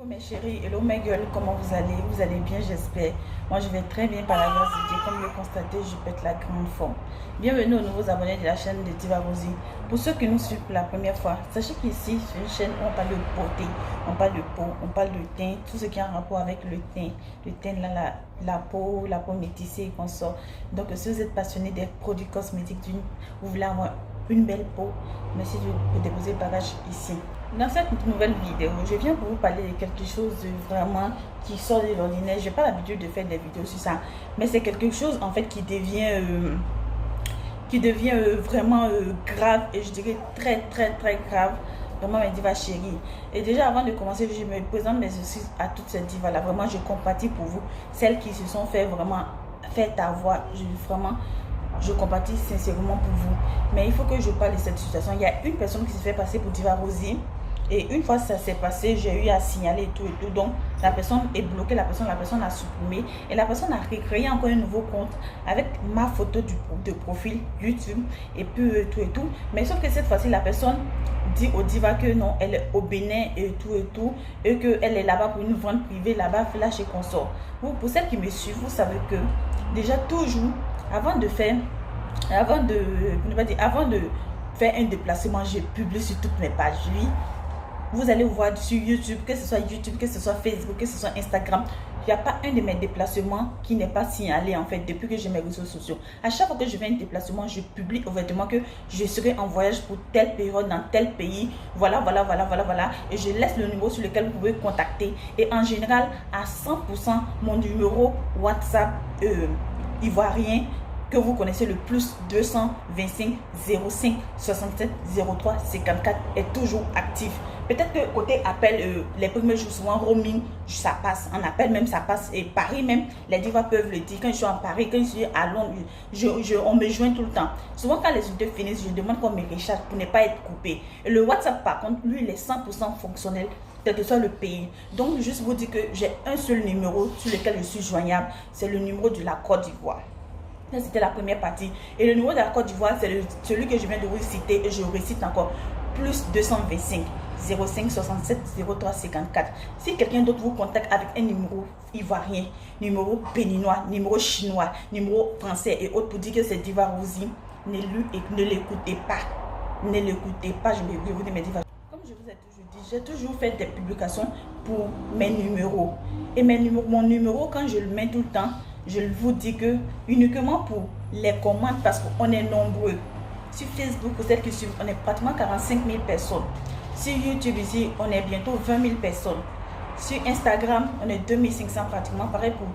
Coucou mes chéris, hello mes gueules, comment vous allez? Vous allez bien, j'espère. Moi je vais très bien par la grâce de Dieu. Comme vous le constatez, je pète la grande forme. Bienvenue aux nouveaux abonnés de la chaîne de Diva Rosie. Pour ceux qui nous suivent pour la première fois, sachez qu'ici c'est une chaîne où on parle de beauté, on parle de peau, on parle de teint, tout ce qui a un rapport avec le teint la peau métissée et qu'on sort. Donc si vous êtes passionné des produits cosmétiques, vous voulez avoir une belle peau, merci de vous déposer le bagage ici. Dans cette nouvelle vidéo, je viens pour vous parler de quelque chose de vraiment qui sort de l'ordinaire. Je n'ai pas l'habitude de faire des vidéos sur ça, mais c'est quelque chose en fait qui devient vraiment grave, et je dirais très grave. Vraiment mes divas chéries. Et déjà avant de commencer, je me présente mes excuses à toutes ces divas là. Vraiment je compatis pour vous, celles qui se sont fait vraiment faire avoir. Je compatis sincèrement pour vous. Mais il faut que je parle de cette situation. Il y a une personne qui se fait passer pour Diva Rosie. Et une fois ça s'est passé, j'ai eu à signaler tout et tout. Donc la personne est bloquée, la personne a supprimé. Et la personne a recréé encore un nouveau compte avec ma photo de profil YouTube. Et puis tout et tout. Mais sauf que cette fois-ci, la personne dit au Diva que non, elle est au Bénin et tout et tout. Et qu'elle est là-bas pour une vente privée, là-bas, flash et consort. Pour celles qui me suivent, vous savez que déjà toujours, avant de faire un déplacement, je publie sur toutes mes pages. Oui, vous allez voir sur YouTube, que ce soit YouTube, que ce soit Facebook, que ce soit Instagram, il n'y a pas un de mes déplacements qui n'est pas signalé en fait depuis que j'ai mes réseaux sociaux. À chaque fois que je fais un déplacement, je publie ouvertement que je serai en voyage pour telle période dans tel pays. Voilà. Et je laisse le numéro sur lequel vous pouvez contacter. Et en général, à 100%, mon numéro WhatsApp ivoirien que vous connaissez, le plus 225 05 67 03 54 est toujours actif. Peut-être que côté appel, les premiers jours, souvent roaming, ça passe. En appel même, ça passe. Et Paris même, les divas peuvent le dire. Quand je suis en Paris, quand je suis à Londres, on me joint tout le temps. Souvent, quand les unités finissent, je demande qu'on me recharge pour ne pas être coupé. Et le WhatsApp, par contre, lui, il est 100% fonctionnel, quel que soit le pays. Donc, juste vous dire que j'ai un seul numéro sur lequel je suis joignable. C'est le numéro de la Côte d'Ivoire. C'était la première partie. Et le numéro de la Côte d'Ivoire, c'est celui que je viens de vous citer. Et je récite encore. Plus 225 05 67 03 54. Si quelqu'un d'autre vous contacte avec un numéro ivoirien, numéro béninois, numéro chinois, numéro français et autres pour dire que c'est Diva Rosie, ne l'écoutez pas. Ne l'écoutez pas. Je vais vous dire mes divas. Comme je vous ai toujours dit, j'ai toujours fait des publications pour mes numéros. Et mon numéro, quand je le mets tout le temps, je vous dis que uniquement pour les commandes, parce qu'on est nombreux. Sur Facebook, pour celles qui suivent, on est pratiquement 45 000 personnes. Sur YouTube ici, on est bientôt 20 000 personnes. Sur Instagram, on est 2500 pratiquement, pareil pour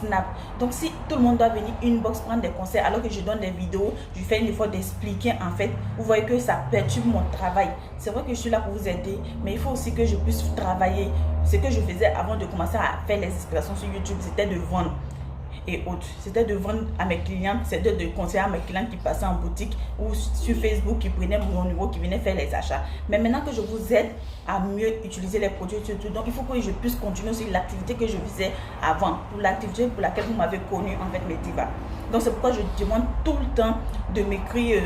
Snap. Donc si tout le monde doit venir inbox prendre des conseils alors que je donne des vidéos, je fais une effort d'expliquer en fait, vous voyez que ça perturbe mon travail. C'est vrai que je suis là pour vous aider, mais il faut aussi que je puisse travailler. Ce que je faisais avant de commencer à faire les explications sur YouTube, c'était de vendre et autres. C'était de vendre à mes clients, c'était de conseiller à mes clients qui passaient en boutique ou sur Facebook, qui prenaient mon numéro, qui venaient faire les achats. Mais maintenant que je vous aide à mieux utiliser les produits, donc il faut que je puisse continuer sur l'activité que je faisais avant, pour l'activité pour laquelle vous m'avez connu en fait, mes divas. Donc c'est pourquoi je demande tout le temps de m'écrire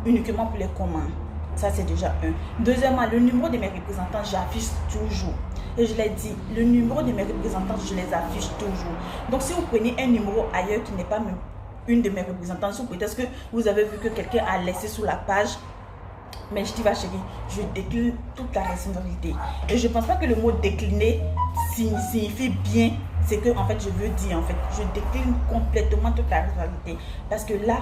uniquement pour les commandes. Ça c'est déjà un. Deuxièmement, le numéro de mes représentants, j'affiche toujours. Et je l'ai dit, le numéro de mes représentants, je les affiche toujours. Donc si vous prenez un numéro ailleurs qui n'est pas une de mes représentants, sous prétexte que vous avez vu que quelqu'un a laissé sur la page, mais je dis va chérie, je décline toute la responsabilité. Et je ne pense pas que le mot décliner signifie bien ce que en fait je veux dire. En fait, je décline complètement toute la responsabilité. Parce que là,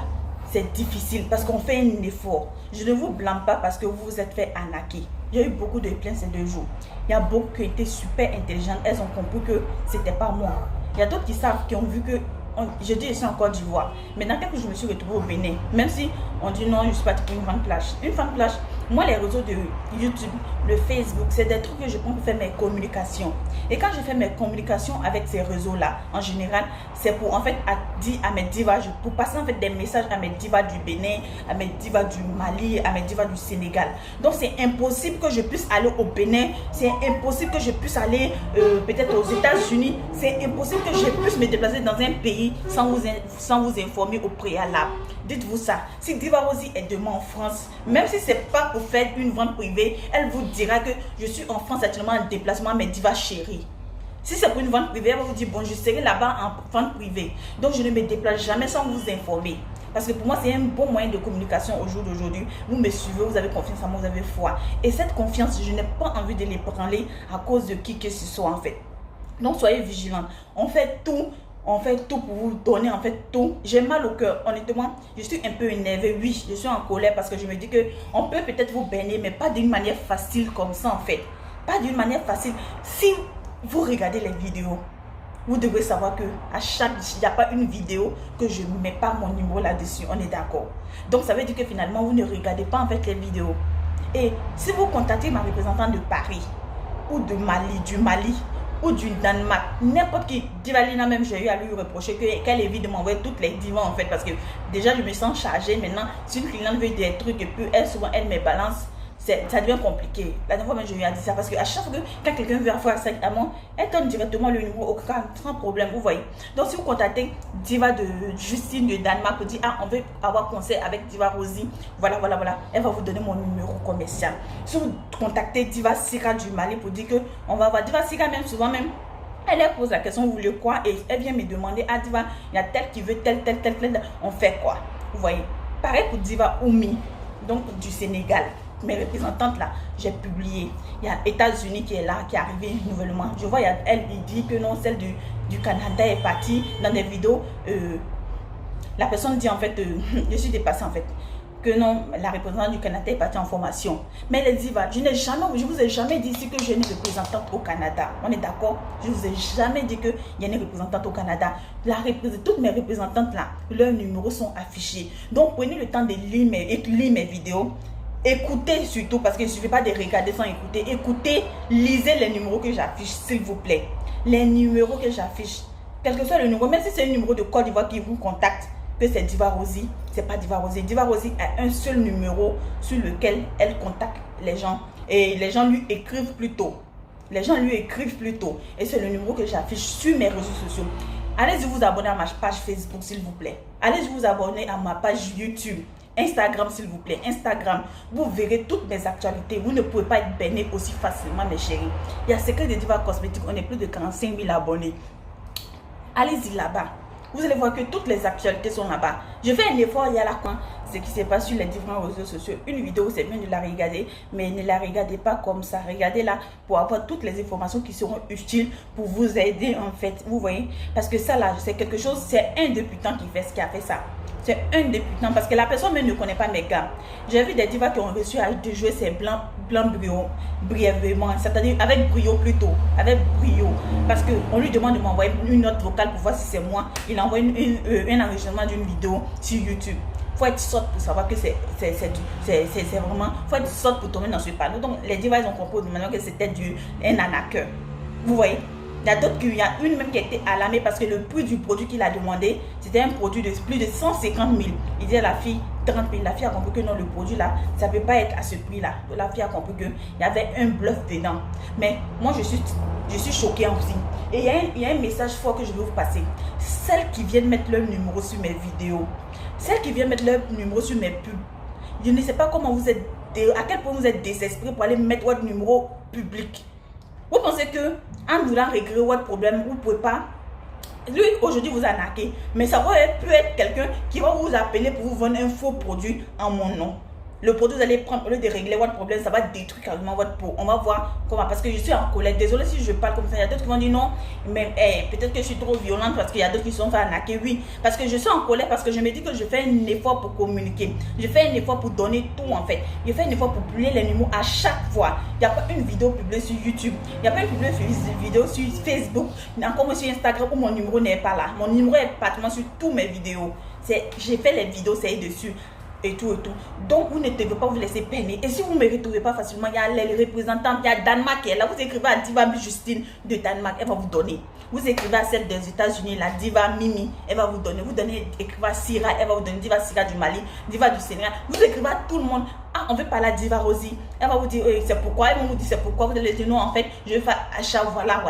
c'est difficile, parce qu'on fait un effort. Je ne vous blâme pas parce que vous vous êtes fait arnaquer. Il y a eu beaucoup de plaintes ces 2 jours. Il y a beaucoup qui étaient super intelligentes. Elles ont compris que c'était pas moi. Il y a d'autres qui savent, qui ont vu que je dis ici en Côte d'Ivoire. Maintenant que je me suis retrouvée au Bénin, même si on dit non, je suis partie pour une vente flash. Une vente flash, moi les réseaux de YouTube, le Facebook, c'est des trucs que je prends pour faire mes communications. Et quand je fais mes communications avec ces réseaux-là, en général, c'est pour en fait dire à mes divas, pour passer en fait des messages à mes divas du Bénin, à mes divas du Mali, à mes divas du Sénégal. Donc c'est impossible que je puisse aller au Bénin, c'est impossible que je puisse aller peut-être aux États-Unis, c'est impossible que je puisse me déplacer dans un pays sans vous informer au préalable. Dites-vous ça. Si Diva Rosie est demain en France, même si c'est pas pour faire une vente privée, elle vous dira que je suis en France actuellement en déplacement, mais Diva chérie. Si c'est pour une vente privée, elle va vous dire, bon, je serai là-bas en vente privée. Donc, je ne me déplace jamais sans vous informer. Parce que pour moi, c'est un bon moyen de communication au jour d'aujourd'hui. Vous me suivez, vous avez confiance en moi, vous avez foi. Et cette confiance, je n'ai pas envie de l'ébranler à cause de qui que ce soit, en fait. Donc, soyez vigilants. On fait tout pour vous donner, en fait, tout. J'ai mal au cœur, honnêtement. Je suis un peu énervée, oui, je suis en colère parce que je me dis que on peut peut-être vous bénir, mais pas d'une manière facile comme ça, en fait. Pas d'une manière facile. Si vous regardez les vidéos, vous devez savoir que à chaque, il n'y a pas une vidéo que je ne mets pas mon numéro là-dessus, on est d'accord. Donc, ça veut dire que finalement, vous ne regardez pas, en fait, les vidéos. Et si vous contactez ma représentante de Paris, ou de Mali, du Mali, ou du Danemark, n'importe qui, Divalina même, j'ai eu à lui reprocher qu'elle évite de m'envoyer toutes les divas en fait, parce que déjà je me sens chargée maintenant. Si une cliente veut des trucs et puis souvent elle me balance, ça devient compliqué. La dernière fois même je lui ai dit ça, parce que à chaque fois que quand quelqu'un veut faire ça à moi, elle donne directement le numéro sans problème, vous voyez. Donc si vous contactez Diva de Justine de Danemark pour dire, ah, on veut avoir conseil avec Diva Rosie, voilà, elle va vous donner mon numéro commercial. Si vous contactez Diva Sira du Mali pour dire que on va avoir Diva Sira, même souvent même, elle pose la question, vous voulez quoi? Et elle vient me demander, ah Diva, il y a tel qui veut tel, on fait quoi? Vous voyez. Pareil pour Diva Oumi, donc du Sénégal. Mes représentantes là, j'ai publié. Il y a États-Unis qui est là, qui est arrivé nouvellement. Je vois, elle dit que non, celle du Canada est partie dans des vidéos. La personne dit en fait, je suis dépassée en fait, que non, la représentante du Canada est partie en formation. Mais elle dit, je vous ai jamais dit ici que j'ai une représentante au Canada. On est d'accord? Je vous ai jamais dit qu'il y a une représentante au Canada. Toutes mes représentantes là, leurs numéros sont affichés. Donc prenez le temps de lire mes vidéos. Écoutez surtout, parce qu'il ne suffit pas de regarder sans écouter. Écoutez, lisez les numéros que j'affiche, s'il vous plaît. Les numéros que j'affiche, quel que soit le numéro, même si c'est un numéro de Côte d'Ivoire qui vous contacte, que c'est Diva Rosie, c'est pas Diva Rosie. Diva Rosie a un seul numéro sur lequel elle contacte les gens. Et les gens lui écrivent plutôt. Et c'est le numéro que j'affiche sur mes réseaux sociaux. Allez-y vous abonner à ma page Facebook, s'il vous plaît. Allez-y vous abonner à ma page YouTube. Instagram, s'il vous plaît. Instagram, vous verrez toutes mes actualités. Vous ne pouvez pas être béni aussi facilement, mes chéris. Il y a Secret de Diva Cosmétique. On est plus de 45 000 abonnés. Allez-y là-bas. Vous allez voir que toutes les actualités sont là-bas. Je fais un effort, il y a là quoi, ce qui se passe sur les différents réseaux sociaux. Une vidéo, c'est bien de la regarder, mais ne la regardez pas comme ça. Regardez-la pour avoir toutes les informations qui seront utiles pour vous aider en fait. Vous voyez? Parce que ça là, c'est quelque chose, c'est un débutant qui a fait ça. C'est un débutant parce que la personne même ne connaît pas mes gars. J'ai vu des divas qui ont reçu à de jouer ces blancs brièvement, c'est-à-dire avec brio plutôt, avec brio. Parce qu'on lui demande de m'envoyer une note vocale pour voir si c'est moi. Il envoie un enregistrement d'une vidéo sur YouTube. Faut être sorte pour savoir que c'est vraiment, faut être sorte pour tomber dans ce panneau. Donc les divas ils ont compris maintenant que c'était un arnaqueur. Vous voyez? Il y a d'autres, il y a une même qui a été alarmée parce que le prix du produit qu'il a demandé, c'était un produit de plus de 150 000. Il dit à la fille 30 000. La fille a compris que non, le produit là, ça ne peut pas être à ce prix là. La fille a compris qu'il y avait un bluff dedans. Mais moi, je suis choquée aussi. Et il y a un message fort que je veux vous passer. Celles qui viennent mettre leur numéro sur mes vidéos, celles qui viennent mettre leur numéro sur mes pubs, je ne sais pas comment vous êtes, à quel point vous êtes désespérés pour aller mettre votre numéro public. Vous pensez que en voulant régler votre problème, vous ne pouvez pas. Lui, aujourd'hui, vous arnaquez. Mais ça peut être quelqu'un qui va vous appeler pour vous vendre un faux produit en mon nom. Le produit, vous allez prendre, au lieu de régler votre problème, ça va détruire carrément votre peau. On va voir comment, parce que je suis en colère. Désolée si je parle comme ça. Il y a d'autres qui vont dire non, mais peut-être que je suis trop violente parce qu'il y a d'autres qui sont fait arnaquer. Oui, parce que je suis en colère, parce que je me dis que je fais un effort pour communiquer. Je fais un effort pour donner tout en fait. Je fais un effort pour publier les numéros à chaque fois. Il n'y a pas une vidéo publiée sur YouTube. Il n'y a pas une vidéo sur Facebook, encore sur Instagram où mon numéro n'est pas là. Mon numéro est pratiquement sur toutes mes vidéos. J'ai fait les vidéos, c'est dessus. Et tout. Donc, vous ne devez pas vous laisser peiner. Et si vous ne me retrouvez pas facilement, il y a les représentants, il y a Danemark qui est là. Vous écrivez à Diva Justine de Danemark, elle va vous donner. Vous écrivez à celle des États-Unis, la Diva Mimi, elle va vous donner. Vous écrivez à Sira, elle va vous donner. Diva Sira du Mali, Diva du Sénégal. Vous écrivez à tout le monde. À on veut parler à Diva Rosie, elle va vous dire c'est pourquoi, elle va vous dire c'est pourquoi, vous allez dire non, en fait, je vais faire achat, voilà.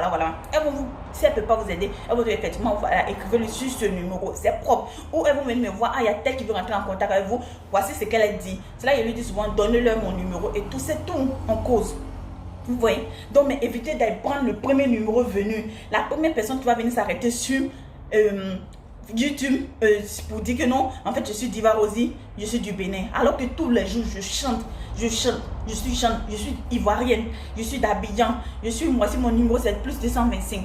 Elle va vous, si elle ne peut pas vous aider, elle va vous dire effectivement, voilà, écrivez-le sur ce numéro, c'est propre. Ou elle va venir me voir, ah, il y a tel qui veut rentrer en contact avec vous, voici ce qu'elle a dit. C'est là, il lui dit souvent, donnez-leur mon numéro et tout, c'est tout en cause. Vous voyez? Donc, mais évitez d'aller prendre le premier numéro venu. La première personne qui va venir s'arrêter sur YouTube pour dire que non, en fait, je suis Diva Rosie, je suis du Bénin. Alors que tous les jours, je chante, je suis ivoirienne, je suis d'Abidjan, voici mon numéro, c'est plus 225.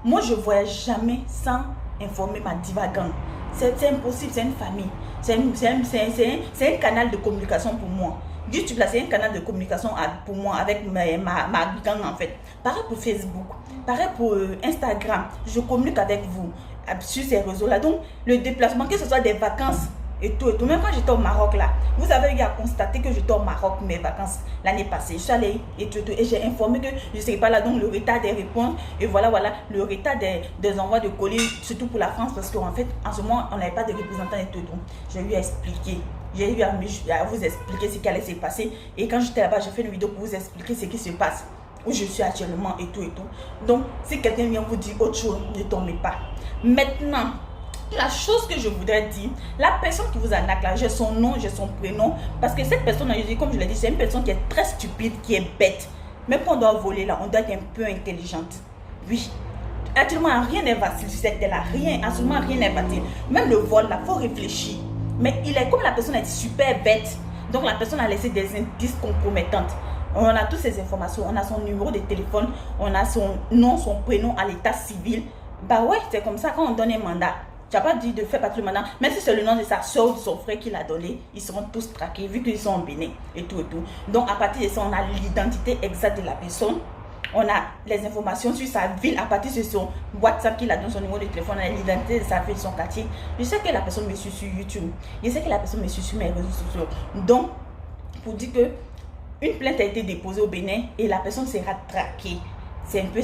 Moi, je ne voyage jamais sans informer ma Diva Gang. C'est impossible, c'est une famille. C'est un canal de communication pour moi. YouTube, là, c'est un canal de communication pour moi avec ma gang, en fait. Pareil pour Facebook, pareil pour Instagram. Je communique avec vous sur ces réseaux-là. Donc, le déplacement, que ce soit des vacances et tout. Même quand j'étais au Maroc, là, vous avez eu à constater que j'étais au Maroc, mes vacances, l'année passée. Je suis allée et tout. Et j'ai informé que je ne serais pas là. Donc, le retard des réponses. Et voilà, le retard des envois de colis, surtout pour la France. Parce qu'en fait, en ce moment, on n'avait pas de représentants et tout. Donc, j'ai eu à expliquer. J'ai eu à vous expliquer ce qui allait se passer. Et quand j'étais là-bas, j'ai fait une vidéo pour vous expliquer ce qui se passe. Où je suis actuellement et tout. Donc, si quelqu'un vient vous dire autre chose, ne tombez pas. Maintenant, la chose que je voudrais dire, la personne qui vous arnaque là, j'ai son nom, j'ai son prénom. Parce que cette personne, comme je l'ai dit, c'est une personne qui est très stupide, qui est bête. Même quand on doit voler là, on doit être un peu intelligente. Oui. Actuellement, rien n'est facile sur cette terre-là. Rien, absolument rien n'est facile. Même le vol là, il faut réfléchir. Mais comme la personne est super bête, donc la personne a laissé des indices compromettants. On a toutes ces informations, on a son numéro de téléphone, on a son nom, son prénom à l'état civil. Bah ouais, c'est comme ça quand on donne un mandat. Tu n'as pas dit de faire partie du mandat, même si c'est le nom de sa soeur ou de son frère qui l'a donné, ils seront tous traqués vu qu'ils sont en Bénin et tout. Donc à partir de ça, on a l'identité exacte de la personne. On a les informations sur sa ville à partir de son WhatsApp qu'il a dans son numéro de téléphone, on a l'identité de sa ville, son quartier. Je sais que la personne me suit sur YouTube. Je sais que la personne me suit sur mes réseaux sociaux. Donc, pour dire que une plainte a été déposée au Bénin et la personne sera traquée. C'est un peu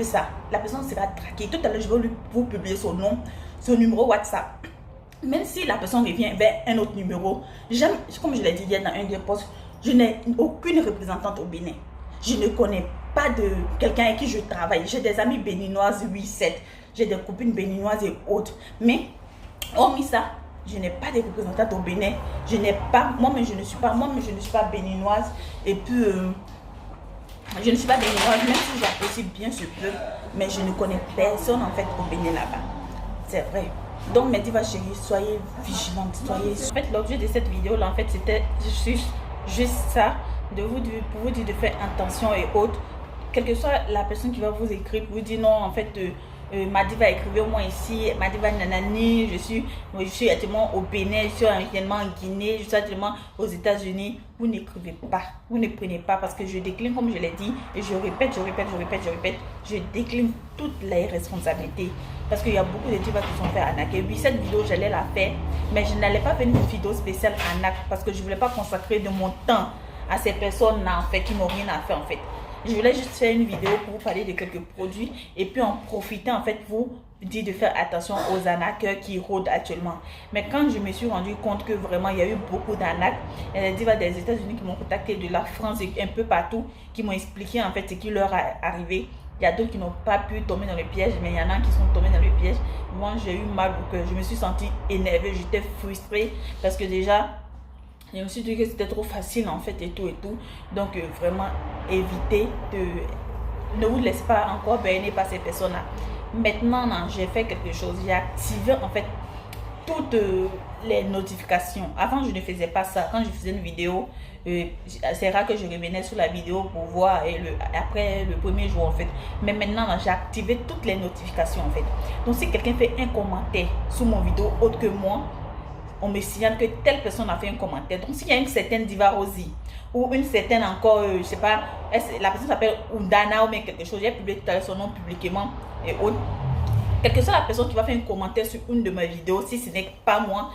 ça. La personne sera traquée. Tout à l'heure, je vais vous publier son nom, son numéro WhatsApp. Même si la personne revient vers un autre numéro, comme je l'ai dit hier dans un des posts, je n'ai aucune représentante au Bénin. Je ne connais pas de quelqu'un avec qui je travaille. J'ai des amis béninoises, 8-7. J'ai des copines béninoises et autres. Mais, hormis ça, je n'ai pas de représentante au Bénin. Moi-même, je ne suis pas béninoise. Et puis, je ne suis pas béninoise, même si j'apprécie bien ce peuple. Mais je ne connais personne, en fait, au Bénin là-bas. C'est vrai. Donc, mes divas chéries, soyez vigilantes. En fait, l'objet de cette vidéo-là, en fait, c'était juste ça. Pour vous dire de faire attention et autres, quelle que soit la personne qui va vous écrire pour vous dire non, en fait, ma diva écrivez moi ici, ma diva nanani, je suis actuellement au Bénin, je suis actuellement en Guinée, je suis actuellement aux États-Unis. Vous n'écrivez pas, vous ne prenez pas parce que je décline, comme je l'ai dit, et je répète, je décline toutes les responsabilités. Parce qu'il y a beaucoup de divas qui sont fait arnaquer. Oui, cette vidéo, j'allais la faire, mais je n'allais pas faire une vidéo spéciale arnaque parce que je ne voulais pas consacrer de mon temps à ces personnes-là, en fait, qui n'ont rien à faire, en fait. Je voulais juste faire une vidéo pour vous parler de quelques produits et puis en profiter, en fait, vous dire de faire attention aux arnaqueurs qui rôdent actuellement. Mais quand je me suis rendu compte que vraiment, il y a eu beaucoup d'arnaques, il y a des divas des États-Unis qui m'ont contacté, de la France et un peu partout, qui m'ont expliqué, en fait, ce qui leur est arrivé. Il y a d'autres qui n'ont pas pu tomber dans le piège, mais il y en a qui sont tombés dans le piège. Moi, j'ai eu mal au cœur. Je me suis sentie énervée, j'étais frustrée parce que déjà, je me suis dit que c'était trop facile en fait et tout. Donc vraiment évitez ne vous laissez pas encore berner par ces personnes-là. Maintenant, j'ai fait quelque chose. J'ai activé en fait toutes les notifications. Avant, je ne faisais pas ça. Quand je faisais une vidéo, c'est rare que je revenais sur la vidéo pour voir après le premier jour en fait. Mais maintenant, j'ai activé toutes les notifications en fait. Donc si quelqu'un fait un commentaire sous mon vidéo autre que moi, on me signale que telle personne a fait un commentaire. Donc, s'il y a une certaine Diva Rosie ou une certaine encore, je sais pas, la personne s'appelle Oudana ou bien quelque chose, j'ai publié tout à l'heure son nom publiquement et autres. Quelle que soit la personne qui va faire un commentaire sur une de mes vidéos, si ce n'est pas moi,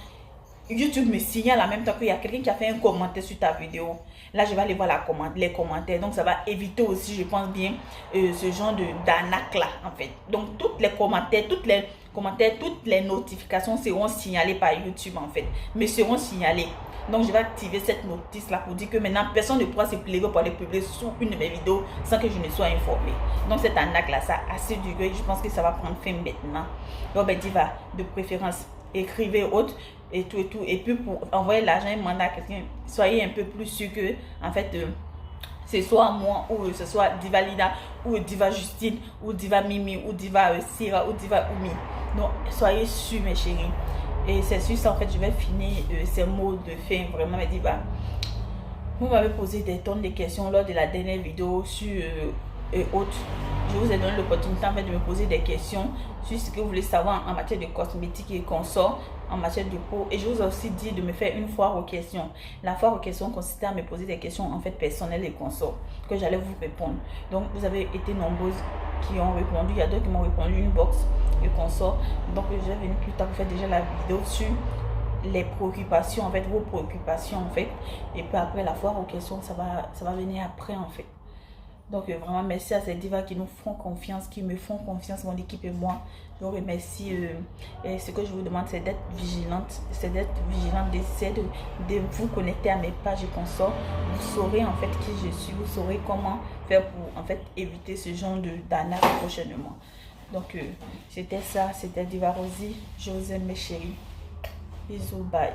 YouTube me signale en même temps qu'il y a quelqu'un qui a fait un commentaire sur ta vidéo. Là, je vais aller voir les commentaires. Donc, ça va éviter aussi, je pense bien, ce genre d'arnaque là, en fait. Donc, toutes les commentaires, toutes les notifications seront signalées par YouTube, en fait. Mais seront signalées. Donc je vais activer cette notice là pour dire que maintenant personne ne pourra se plaire pour aller publier sous une de mes vidéos sans que je ne sois informée. Donc cette arnaque là, ça a assez duré. Je pense que ça va prendre fin maintenant. Donc ben Diva, de préférence, écrivez autre et tout. Et puis pour envoyer l'argent et mandat à quelqu'un, soyez un peu plus sûr que en fait ce soit moi ou ce soit Diva Lida ou Diva Justine ou Diva Mimi ou Diva Sira ou Diva Oumi. Donc soyez sûrs mes chéris. Et c'est sur ça en fait je vais finir ces mots de fin. Vraiment mes divas, vous m'avez posé des tonnes de questions lors de la dernière vidéo sur autres. Je vous ai donné l'opportunité en fait de me poser des questions sur ce que vous voulez savoir en matière de cosmétiques et consorts, en matière de peau. Et je vous ai aussi dit de me faire une foire aux questions. La foire aux questions consistait à me poser des questions en fait personnelles et consorts que j'allais vous répondre. Donc vous avez été nombreuses qui ont répondu. Il y a d'autres qui m'ont répondu une box et consorts. Donc je vais venir plus tard pour faire déjà la vidéo sur les préoccupations en fait, vos préoccupations en fait. Et puis après la foire aux questions, ça va venir après en fait. Donc vraiment merci à ces divas qui nous font confiance, qui me font confiance, mon équipe et moi. Je vous remercie. Et ce que je vous demande, c'est d'être vigilante, d'essayer de vous connecter à mes pages et consorts. Vous saurez en fait qui je suis, vous saurez comment faire pour en fait éviter ce genre d'arnaque prochainement. Donc c'était ça, c'était Diva Rosie. Je vous aime mes chéris. Bisous, bye.